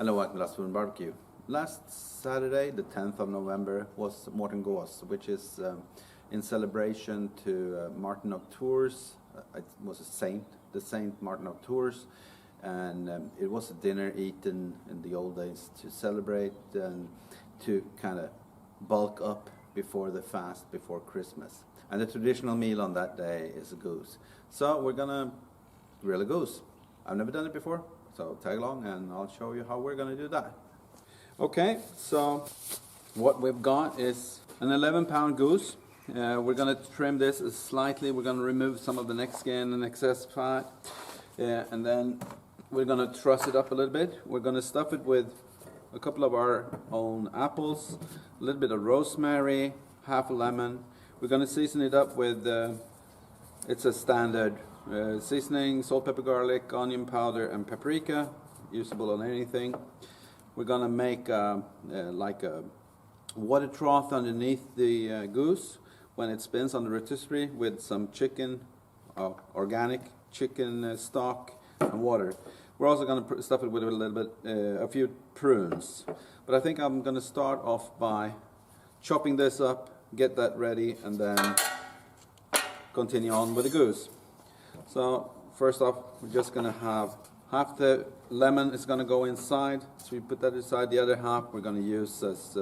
Hello at Glassfood Barbecue. Last Saturday, the 10th of November, was Mårten Goose, which is in celebration to Mårten of Tours. It was a saint, the Saint Mårten of Tours, and it was a dinner eaten in the old days to celebrate and to kind of bulk up before the fast, before Christmas. And the traditional meal on that day is a goose. So we're gonna grill a goose. I've never done it before. So tag along and I'll show you how we're going to do that. Okay, so what we've got is an 11-pound goose. We're going to trim this slightly. We're going to remove some of the neck skin and excess fat. And then we're going to truss it up a little bit. We're going to stuff it with a couple of our own apples, a little bit of rosemary, half a lemon. We're going to season it up with, it's a standard seasoning, salt, pepper, garlic, onion powder, and paprika, usable on anything. We're gonna make like a water trough underneath the goose when it spins on the rotisserie with some chicken, organic chicken stock and water. We're also gonna stuff it with a little bit, a few prunes. But I think I'm gonna start off by chopping this up, get that ready, and then continue on with the goose. So first off, we're just going to have half the lemon is going to go inside. So we put that aside. The other half we're going to use as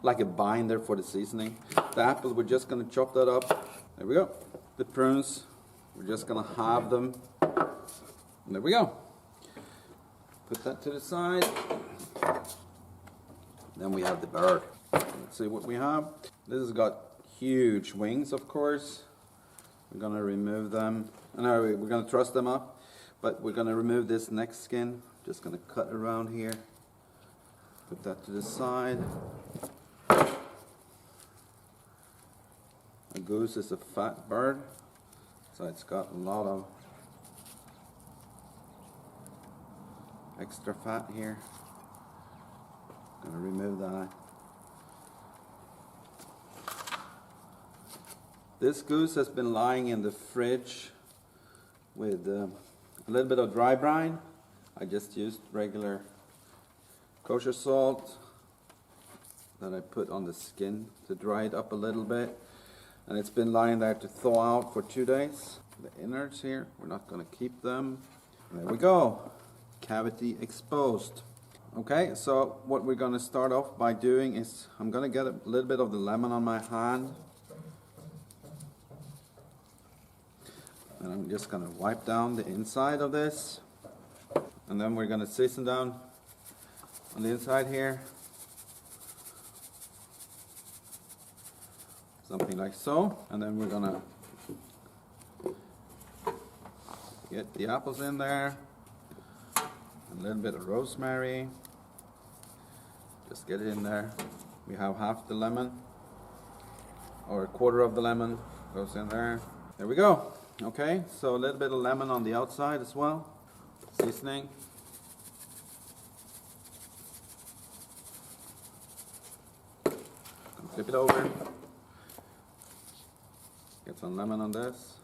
like a binder for the seasoning. The apple, we're just going to chop that up. There we go. The prunes, we're just going to halve them. And there we go. Put that to the side. Then we have the bird. Let's see what we have. This has got huge wings, of course. We're going to remove them. No, we're going to truss them up, but we're going to remove this neck skin. Just going to cut around here. Put that to the side. A goose is a fat bird, so it's got a lot of extra fat here. Going to remove that. This goose has been lying in the fridge with a little bit of dry brine. I just used regular kosher salt that I put on the skin to dry it up a little bit. And it's been lying there to thaw out for 2 days. The innards here, we're not going to keep them. There we go. Cavity exposed. Okay, so what we're going to start off by doing is I'm going to get a little bit of the lemon on my hand. And I'm just going to wipe down the inside of this. And then we're going to season down on the inside here. Something like so. And then we're going to get the apples in there. A little bit of rosemary. Just get it in there. We have half the lemon. Or a quarter of the lemon goes in there. There we go. Okay, so a little bit of lemon on the outside as well. Seasoning. Flip it over. Get some lemon on this.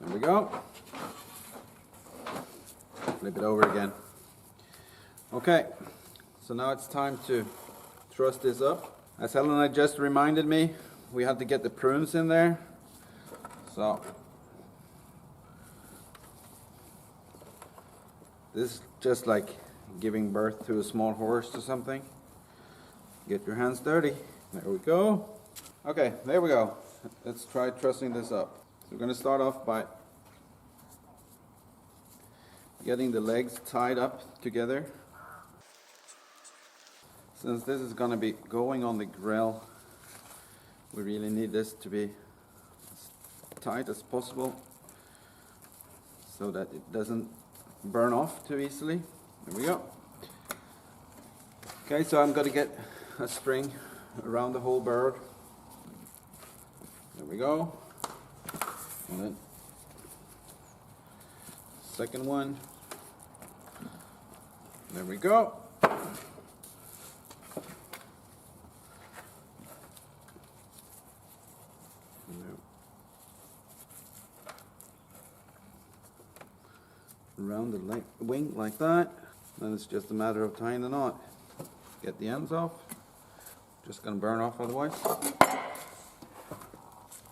There we go. Flip it over again. Okay, so now it's time to truss this up. As Helena just reminded me, we had to get the prunes in there. So this is just like giving birth to a small horse or something. Get your hands dirty. There we go. Okay, there we go. Let's try trussing this up. So we're going to start off by getting the legs tied up together. Since this is going to be going on the grill, we really need this to be as tight as possible so that it doesn't burn off too easily. There we go. Okay, so I'm going to get a string around the whole bird. There we go. And then second one. There we go. around the wing like that. Then it's just a matter of tying the knot. Get the ends off. Just gonna burn off otherwise.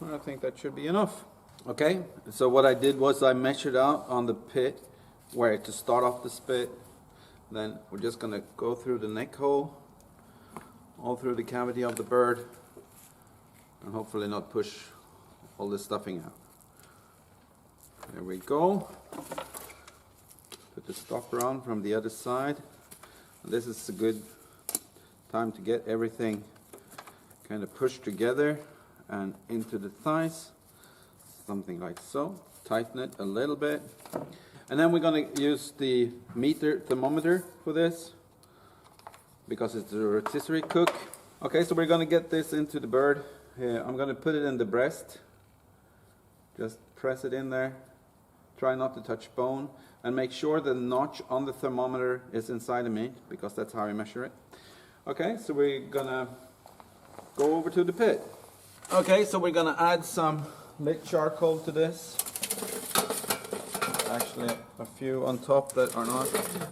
I think that should be enough. Okay, so what I did was I measured out on the pit where to start off the spit. Then we're just gonna go through the neck hole, all through the cavity of the bird, and hopefully not push all the stuffing out. There we go. Put the stopper on from the other side. And this is a good time to get everything kind of pushed together and into the thighs. Something like so. Tighten it a little bit. And then we're going to use the thermometer for this, because it's a rotisserie cook. Okay, so we're going to get this into the bird. Here, I'm going to put it in the breast. Just press it in there. Try not to touch bone. And make sure the notch on the thermometer is inside the meat, because that's how we measure it. Okay, so we're going to go over to the pit. Okay, so we're going to add some lit charcoal to this. Actually, a few on top that are not.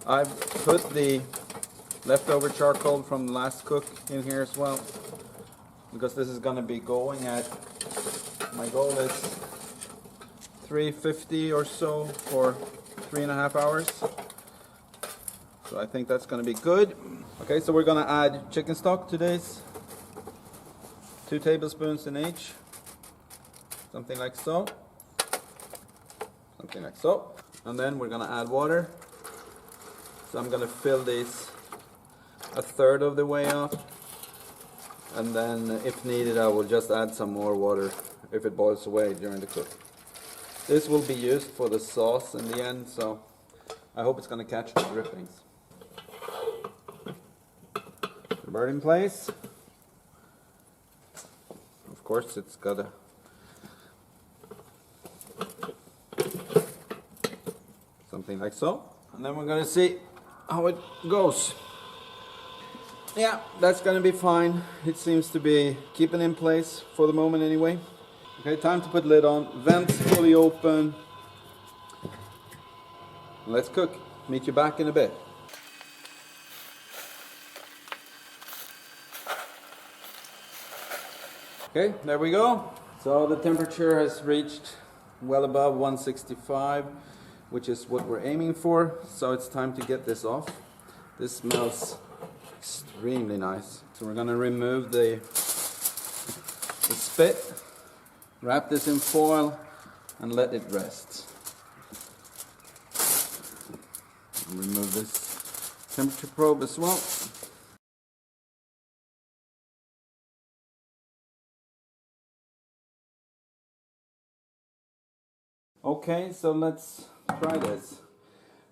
I've put the leftover charcoal from the last cook in here as well, because this is going to be going at, my goal is 350 or so for 3.5 hours. So I think that's going to be good. Okay, so we're going to add chicken stock to this. 2 tablespoons in each. Something like so. Something like so. And then we're going to add water. So I'm going to fill these 1/3 of the way up. And then if needed, I will just add some more water if it boils away during the cook. This will be used for the sauce in the end, so I hope it's going to catch the drippings. The bird in place. Of course, it's got a something like so. And then we're going to see how it goes. Yeah, that's going to be fine. It seems to be keeping in place for the moment anyway. Okay, time to put lid on. Vents fully open. Let's cook. Meet you back in a bit. Okay, there we go. So the temperature has reached well above 165, which is what we're aiming for. So it's time to get this off. This smells extremely nice. So we're going to remove the spit, wrap this in foil, and let it rest. Remove this temperature probe as well. Okay, so let's try this.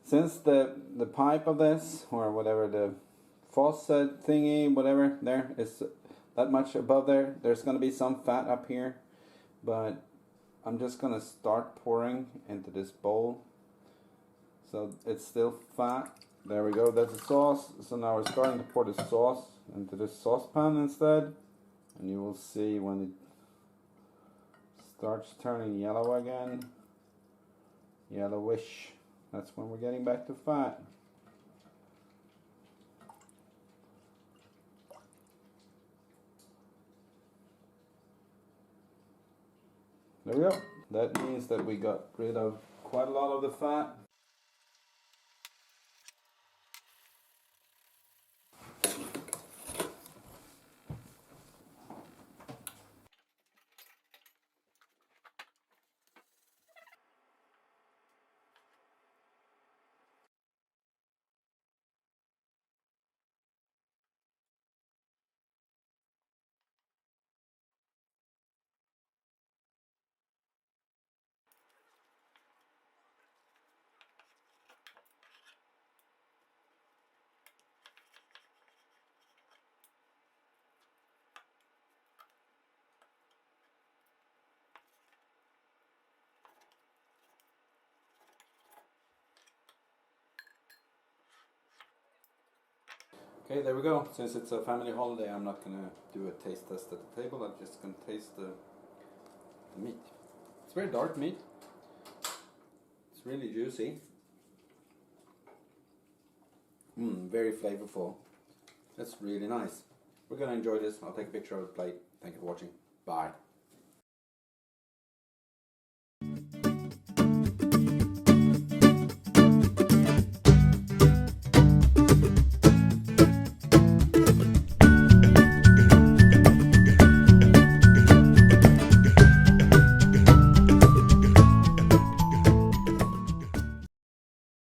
Since the pipe of this, or whatever, the faucet thingy, whatever, there is that much above there, there's going to be some fat up here, but I'm just going to start pouring into this bowl. So it's still fat. There we go, that's the sauce. So now we're starting to pour the sauce into this saucepan instead, and you will see when it starts turning yellow again, yellowish, that's when we're getting back to fat. There we go. That means that we got rid of quite a lot of the fat. Okay, there we go. Since it's a family holiday, I'm not going to do a taste test at the table. I'm just going to taste the meat. It's very dark meat. It's really juicy. Very flavorful. That's really nice. We're going to enjoy this. I'll take a picture of the plate. Thank you for watching. Bye.